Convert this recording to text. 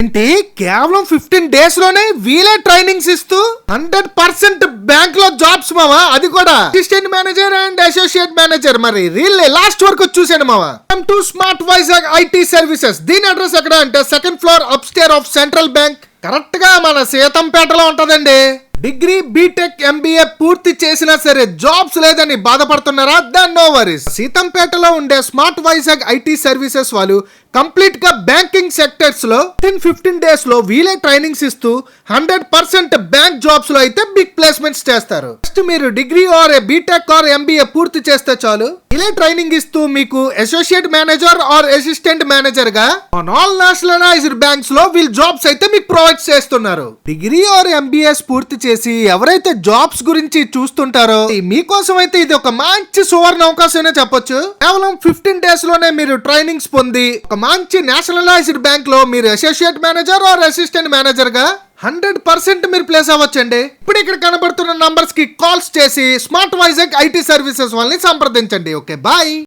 ఏంటి కేవలం 15 days లోనే వీలే ట్రైనింగ్స్ ఇస్తూ 100% బ్యాంక్ లో జాబ్స్ మావా, అది కూడా assistant manager and associate manager. మరి రీల్ లాస్ట్ వరకు చూసాను మావా. To smart Vizag IT services. దీని అడ్రస్ ఎక్కడ అంటే 2nd floor upstair of central bank, correct గా మన సీతంపేటలో ఉంటదండి. డిగ్రీ బీటెక్ ఎంబీఏ పూర్తి చేసినా సరే జాబ్స్ లేదని బాధపడుతున్నారా? Then no worries. సీతంపేటలో ఉండే స్మార్ట్ వైజాగ్ ఐటీ సర్వీసెస్ వాళ్ళు కంప్లీట్ గా బ్యాంకింగ్ సెక్టర్స్ లో 15 days లో వీలే ట్రైనింగ్స్ ఇస్తూ 100% బ్యాంక్ జాబ్స్ లో అయితే బిగ్ ప్లేస్మెంట్స్ చేస్తారు. ఫస్ట్ మీరు degree or BTech or MBA పూర్తి చేస్తే చాలు, వీలే ట్రైనింగ్ ఇస్తూ మీకు associate manager or assistant manager గా ఆన్ ఆల్ నేషనలైజ్డ్ బ్యాంక్స్ లో వీళ్ళు జాబ్స్ అయితే మీకు ప్రొవైడ్ చేస్తున్నారు. డిగ్రీ ఆర్ ఎంబీఎస్ పూర్తి చేసి ఎవరైతే జాబ్స్ గురించి చూస్తుంటారో మీకోసం అయితే ఇది ఒక మంచి సువర్ణ అవకాశం చెప్పొచ్చు. కేవలం 15 days లోనే మీరు ట్రైనింగ్స్ పొంది ఒక మంచి నేషనలైజ్డ్ బ్యాంక్ లో మీరు associate manager or assistant manager గా 100% మీరు ప్లేస్ అవ్వచ్చండి. ఇప్పుడు ఇక్కడ కనబడుతున్న నంబర్స్ కి కాల్స్ చేసి స్మార్ట్ వైజాగ్ ఐటీ సర్వీసెస్ వాళ్ళని సంప్రదించండి. Okay, bye.